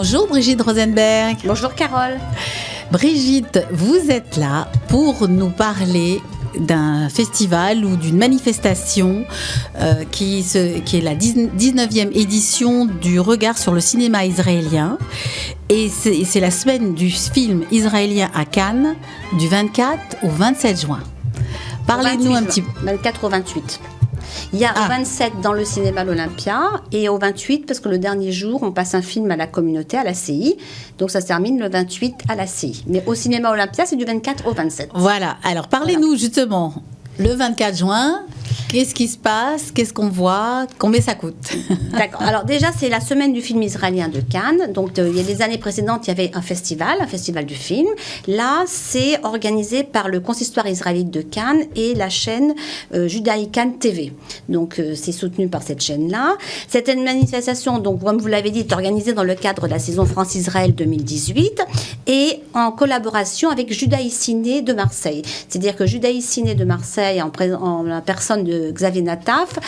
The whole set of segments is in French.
Bonjour Brigitte Rosenberg. Bonjour Carole. Brigitte, vous êtes là pour nous parler d'un festival ou d'une manifestation qui est la 19e édition du regard sur le cinéma israélien. Et c'est la semaine du film israélien à Cannes du 24 au 27 juin. Parlez-nous un petit peu. 24 au 28. Il y a au 27 dans le cinéma l'Olympia et au 28, parce que le dernier jour, on passe un film à la communauté, à la CI. Donc ça se termine le 28 à la CI. Mais au cinéma Olympia, c'est du 24 au 27. Voilà. Alors parlez-nous justement, le 24 juin, qu'est-ce qui se passe? Qu'est-ce qu'on voit? Combien ça coûte? D'accord. Alors déjà, c'est la semaine du film israélien de Cannes. Donc il y a des années précédentes, il y avait un festival du film. Là, c'est organisé par le consistoire israélite de Cannes et la chaîne Judaï Cannes TV. Donc c'est soutenu par cette chaîne-là. Cette manifestation, donc comme vous l'avez dit, est organisée dans le cadre de la saison France-Israël 2018 et en collaboration avec Judaï Ciné de Marseille. C'est-à-dire que Judaï Ciné de Marseille, en la personne de Xavier Nataf,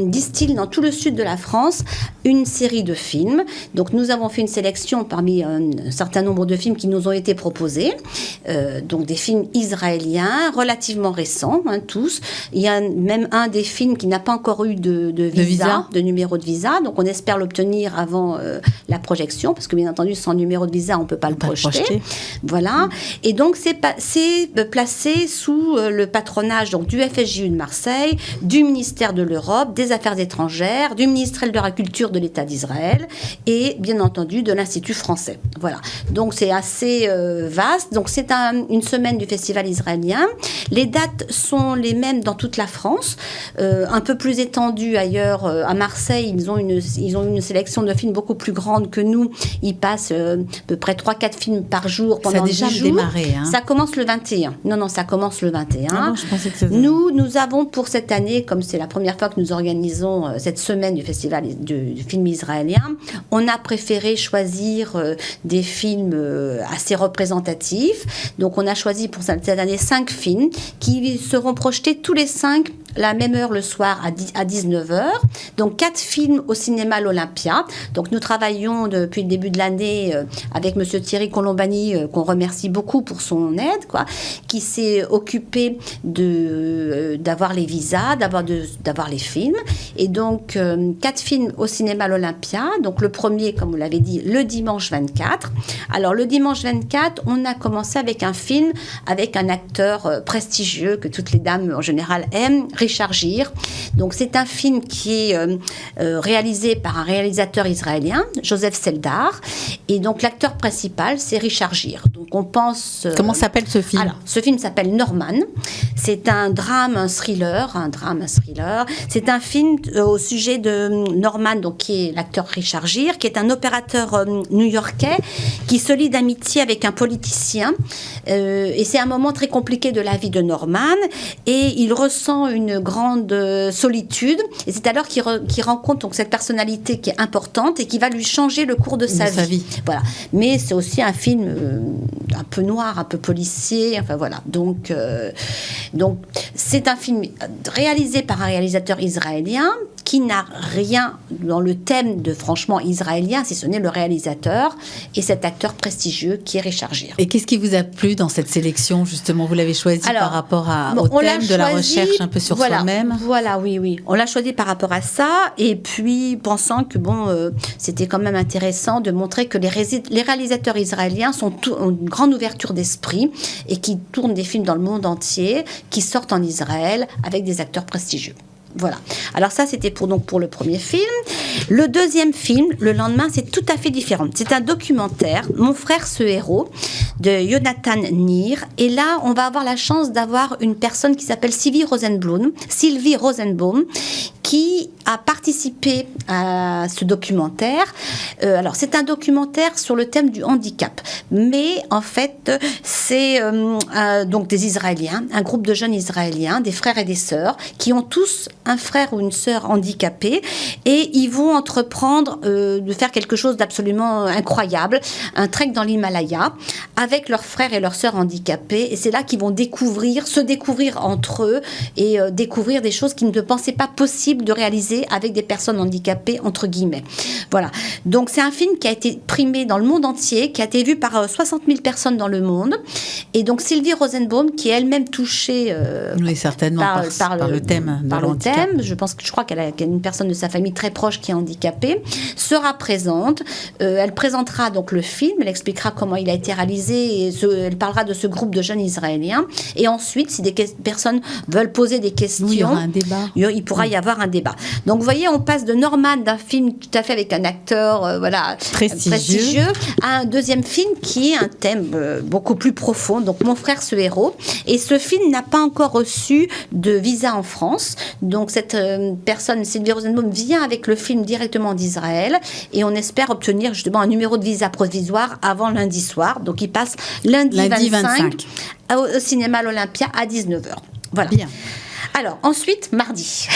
distille dans tout le sud de la France une série de films. Donc nous avons fait une sélection parmi un certain nombre de films qui nous ont été proposés. Donc des films israéliens relativement récents, tous. Il y a même un des films qui n'a pas encore eu de visa, de numéro de visa. Donc on espère l'obtenir avant la projection, parce que bien entendu sans numéro de visa on ne peut pas le projeter. Voilà. Et donc c'est placé sous le patronage donc, du FSJU de Marseille, du ministère de l'Europe, des Affaires étrangères, du ministère de la Culture de l'État d'Israël et bien entendu de l'Institut français. Voilà. Donc c'est assez vaste. Donc c'est une semaine du festival israélien. Les dates sont les mêmes dans toute la France, un peu plus étendues ailleurs. À Marseille, ils ont une sélection de films beaucoup plus grande que nous. Ils passent à peu près 3-4 films par jour pendant 10 jours. Ça a déjà démarré. Hein. Ça commence le 21. Non, ça commence le 21. Ah non, je pensais que c'était... Nous avons pour cette année, comme c'est la première fois que nous organisons cette semaine du festival du film israélien, on a préféré choisir des films assez représentatifs. Donc on a choisi pour cette année 5 films qui seront projetés tous les 5 la même heure le soir à 19h. Donc 4 films au cinéma l'Olympia. Donc nous travaillons depuis le début de l'année avec monsieur Thierry Colombani, qu'on remercie beaucoup pour son aide, qui s'est occupé d'avoir les visas, d'avoir les films. Et donc 4 films au cinéma l'Olympia. Donc le premier, comme vous l'avez dit, le dimanche 24. Alors le dimanche 24, on a commencé avec un film avec un acteur prestigieux que toutes les dames en général aiment, Richard Gere. Donc c'est un film qui est réalisé par un réalisateur israélien, Joseph Seldar. Et donc l'acteur principal, c'est Richard Gere. Donc on pense... Comment s'appelle ce film? Alors, ce film s'appelle Norman. C'est un drame, un thriller. C'est un film au sujet de Norman, donc, qui est l'acteur Richard Gere, qui est un opérateur new-yorkais qui se lie d'amitié avec un politicien. Et c'est un moment très compliqué de la vie de Norman. Et il ressent une grande solitude. Et c'est alors qu'il rencontre donc, cette personnalité qui est importante et qui va lui changer le cours de sa vie. Voilà. Mais c'est aussi un film un peu noir, un peu policier. Enfin voilà. Donc c'est un film réalisé par un réalisateur israélien qui n'a rien dans le thème de franchement israélien, si ce n'est le réalisateur et cet acteur prestigieux qui est Richard Gere. Et qu'est-ce qui vous a plu dans cette sélection, justement? Vous l'avez choisi par rapport au thème de la recherche un peu sur soi-même? Voilà, oui. On l'a choisi par rapport à ça, et puis pensant que c'était quand même intéressant de montrer que les réalisateurs israéliens ont une grande ouverture d'esprit et qui tournent des films dans le monde entier, qui sortent en Israël avec des acteurs prestigieux. Voilà. Alors ça, c'était pour le premier film. Le deuxième film, le lendemain, c'est tout à fait différent. C'est un documentaire, Mon frère ce héros, de Jonathan Nir. Et là, on va avoir la chance d'avoir une personne qui s'appelle Sylvie Rosenbaum, qui a participé à ce documentaire. Alors, c'est un documentaire sur le thème du handicap. Mais, en fait, c'est donc des Israéliens, un groupe de jeunes Israéliens, des frères et des sœurs, qui ont tous un frère ou une sœur handicapés. Et ils vont entreprendre de faire quelque chose d'absolument incroyable, un trek dans l'Himalaya, avec leurs frères et leurs sœurs handicapés. Et c'est là qu'ils vont se découvrir entre eux et découvrir des choses qu'ils ne pensaient pas possibles possible de réaliser avec des personnes handicapées, entre guillemets. Voilà. Donc c'est un film qui a été primé dans le monde entier, qui a été vu par 60 000 personnes dans le monde. Et donc Sylvie Rosenbaum, qui est elle-même touchée oui, certainement, par le thème de l'handicap. Je crois qu'elle a une personne de sa famille très proche qui est handicapée, sera présente. Elle présentera donc le film, elle expliquera comment il a été réalisé, et elle parlera de ce groupe de jeunes Israéliens. Et ensuite, si des personnes veulent poser des questions, il y aura un débat. Il pourra y avoir un débat. Donc vous voyez, on passe de Norman, d'un film tout à fait avec un acteur prestigieux, à un deuxième film qui est un thème beaucoup plus profond. Donc Mon frère, ce héros. Et ce film n'a pas encore reçu de visa en France. Donc cette personne, Sylvie Rosenbaum, vient avec le film directement d'Israël et on espère obtenir justement un numéro de visa provisoire avant lundi soir. Donc il passe lundi 25. Au cinéma l'Olympia à 19h. Voilà. Bien. Alors, ensuite, mardi.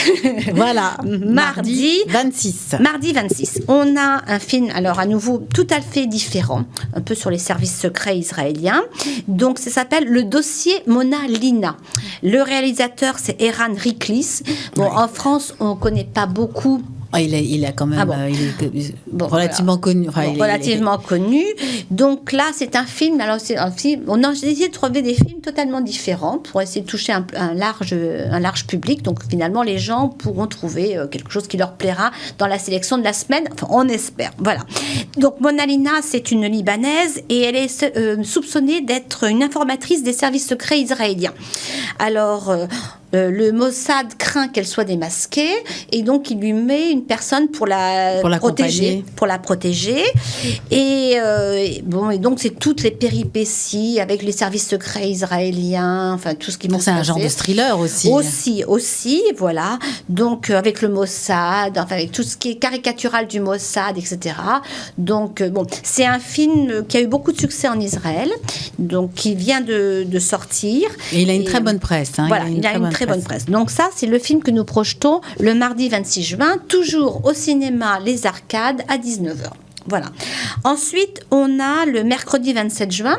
Voilà, mardi 26. Mardi 26. On a un film, alors à nouveau, tout à fait différent, un peu sur les services secrets israéliens. Donc, ça s'appelle Le dossier Mona Lina. Le réalisateur, c'est Eran Riklis. Bon, oui. En France, on ne connaît pas beaucoup. Il a quand même relativement connu. Enfin, relativement connu. Donc là, c'est un film. Alors, c'est un film. On a essayé de trouver des films totalement différents pour essayer de toucher un large public. Donc finalement, les gens pourront trouver quelque chose qui leur plaira dans la sélection de la semaine. Enfin, on espère. Voilà. Donc Mona Lina, c'est une Libanaise et elle est soupçonnée d'être une informatrice des services secrets israéliens. Alors. Le Mossad craint qu'elle soit démasquée et donc il lui met une personne pour la protéger. Et donc c'est toutes les péripéties avec les services secrets israéliens, enfin tout ce qui peut se passer. C'est un genre de thriller aussi. Aussi, voilà. Donc avec le Mossad, enfin avec tout ce qui est caricatural du Mossad, etc. Donc c'est un film qui a eu beaucoup de succès en Israël, donc qui vient de sortir. Et il a une très bonne presse. Voilà, il a une très bonne presse. Donc ça, c'est le film que nous projetons le mardi 26 juin, toujours au cinéma Les Arcades à 19h. Voilà. Ensuite, on a le mercredi 27 juin,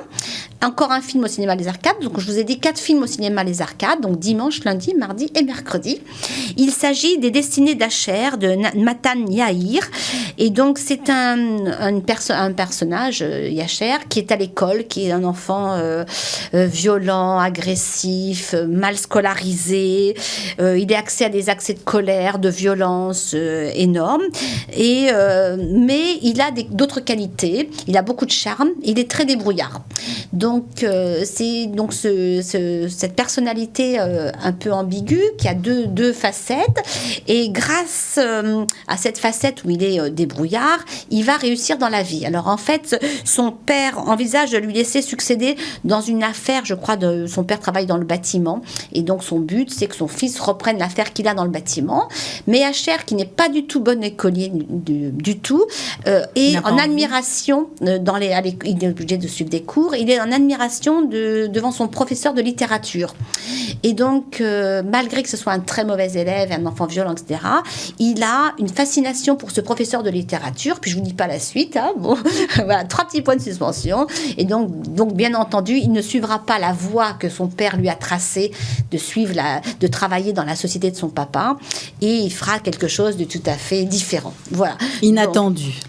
encore un film au cinéma Les Arcades. Donc, je vous ai dit 4 films au cinéma Les Arcades, donc dimanche, lundi, mardi et mercredi. Il s'agit des Destinées d'Asher de Matan Yair. Et donc, c'est un personnage, Yacher, qui est à l'école, qui est un enfant violent, agressif, mal scolarisé. Il est accès à des accès de colère, de violence énormes. Mais il a d'autres qualités. Il a beaucoup de charme. Il est très débrouillard. Donc, c'est donc cette personnalité un peu ambiguë qui a deux facettes. Et grâce à cette facette où il est débrouillard, il va réussir dans la vie. Alors, en fait, son père envisage de lui laisser succéder dans une affaire, je crois, son père travaille dans le bâtiment. Et donc, son but, c'est que son fils reprenne l'affaire qu'il a dans le bâtiment. Mais Asher, qui n'est pas du tout bon écolier du tout, est en admiration, il est obligé de suivre des cours, il est en admiration devant son professeur de littérature. Et donc, malgré que ce soit un très mauvais élève, un enfant violent, etc., il a une fascination pour ce professeur de littérature, puis je ne vous dis pas la suite, hein, bon, voilà, 3 petits points de suspension, et donc, bien entendu, il ne suivra pas la voie que son père lui a tracée, de travailler dans la société de son papa, et il fera quelque chose de tout à fait différent. Voilà. Inattendu.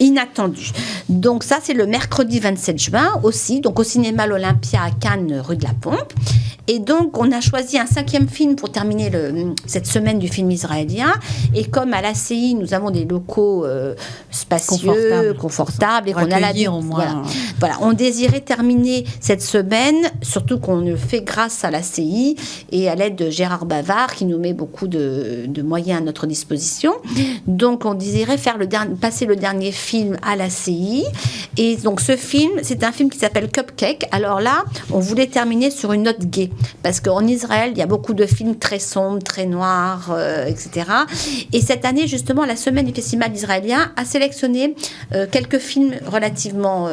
Donc ça, c'est le mercredi 27 juin aussi, donc au cinéma l'Olympia à Cannes, rue de la Pompe. Et donc, on a choisi un 5e film pour terminer cette semaine du film israélien. Et comme à l'ACI, nous avons des locaux spacieux, confortables, et qu'on a l'habitude. Voilà, on désirait terminer cette semaine, surtout qu'on le fait grâce à l'ACI et à l'aide de Gérard Bavard, qui nous met beaucoup de moyens à notre disposition. Donc, on désirait passer le dernier film à l'ACI. Et donc, ce film, c'est un film qui s'appelle Cupcake. Alors là, on voulait terminer sur une note gaie. Parce qu'en Israël, il y a beaucoup de films très sombres, très noirs, etc. Et cette année, justement, la semaine du festival israélien a sélectionné quelques films relativement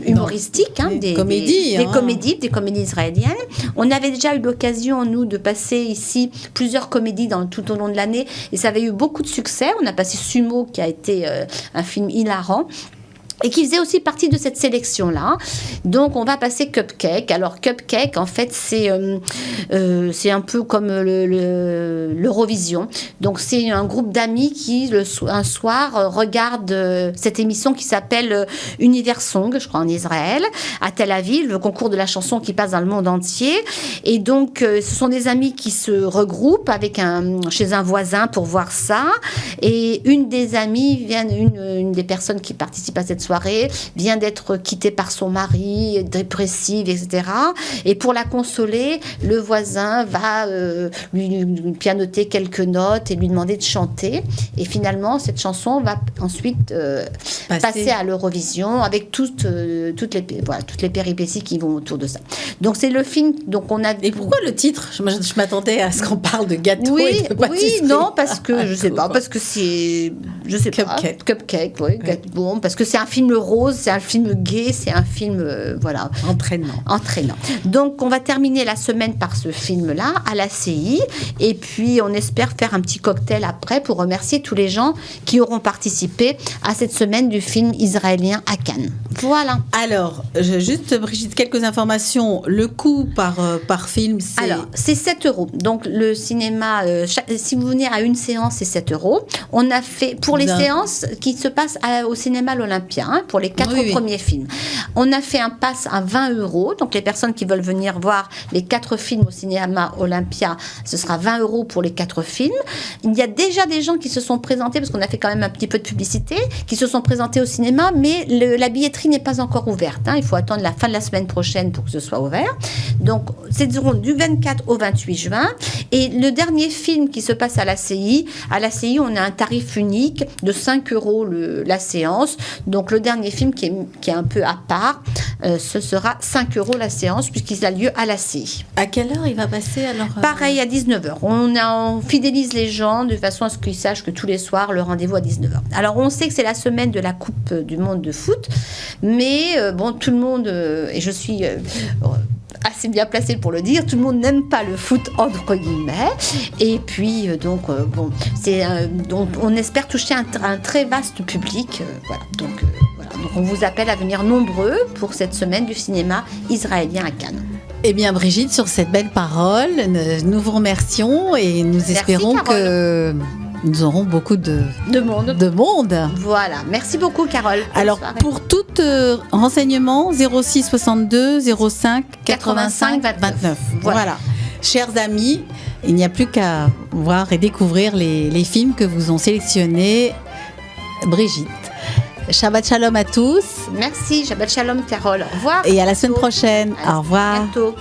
humoristiques, des comédies israéliennes. On avait déjà eu l'occasion, nous, de passer ici plusieurs comédies tout au long de l'année, et ça avait eu beaucoup de succès. On a passé Sumo, qui a été un film hilarant. et qui faisait aussi partie de cette sélection-là. Donc, on va passer Cupcake. Alors, Cupcake, en fait, c'est un peu comme l'Eurovision. Donc, c'est un groupe d'amis qui, un soir, regarde cette émission qui s'appelle Univers Song, je crois, en Israël, à Tel Aviv, le concours de la chanson qui passe dans le monde entier. Et donc, ce sont des amis qui se regroupent chez un voisin pour voir ça. Et une des amies, une des personnes qui participent à cette soirée, vient d'être quittée par son mari, dépressive, etc. Et pour la consoler, le voisin va lui pianoter quelques notes et lui demander de chanter. Et finalement, cette chanson va ensuite passer à l'Eurovision avec toutes les péripéties qui vont autour de ça. Donc c'est le film. Donc on a. Et pourquoi le titre ? Je m'attendais à ce qu'on parle de gâteau et de pâtisserie. Oui, non, parce que je sais pas, parce que c'est, je sais Cupcake. pas, Cupcake, oui, bon, parce que c'est un film rose, c'est un film gai, c'est un film, voilà, entraînant. Donc on va terminer la semaine par ce film-là à la CI, et puis on espère faire un petit cocktail après pour remercier tous les gens qui auront participé à cette semaine du film israélien à Cannes. Voilà. Alors, juste Brigitte, quelques informations. Le coût par film, c'est... Alors, c'est 7 €. Donc, le cinéma, si vous venez à une séance, c'est 7 €. On a fait, pour les séances qui se passent au cinéma l'Olympia, pour les 4 premiers films, on a fait un pass à 20 €. Donc, les personnes qui veulent venir voir les 4 films au cinéma Olympia, ce sera 20 € pour les 4 films. Il y a déjà des gens qui se sont présentés, parce qu'on a fait quand même un petit peu de publicité, qui se sont présentés au cinéma, mais la billetterie n'est pas encore ouverte. Il faut attendre la fin de la semaine prochaine pour que ce soit ouvert. Donc, c'est du 24 au 28 juin. Et le dernier film qui se passe à la CI, on a un tarif unique de 5 € la séance. Donc, le dernier film qui est un peu à part, ce sera 5 € la séance, puisqu'il a lieu à la CI. À quelle heure il va passer alors Pareil, à 19h. On fidélise les gens de façon à ce qu'ils sachent que tous les soirs, le rendez-vous à 19h. Alors, on sait que c'est la semaine de la Coupe du Monde de foot, mais bon, tout le monde, et je suis assez bien placée pour le dire, tout le monde n'aime pas le foot entre guillemets, et puis donc on espère toucher un très vaste public, voilà. Donc on vous appelle à venir nombreux pour cette semaine du cinéma israélien à Cannes. Eh bien Brigitte, sur cette belle parole, nous vous remercions et nous espérons que nous aurons beaucoup de monde. Voilà. Merci beaucoup, Carole. Alors, pour tout renseignement, 06 62 05 85 29. Voilà. Chers amis, il n'y a plus qu'à voir et découvrir les films que vous ont sélectionnés, Brigitte. Shabbat Shalom à tous. Merci, Shabbat Shalom, Carole. Au revoir. Et à la semaine prochaine. Au revoir. À bientôt.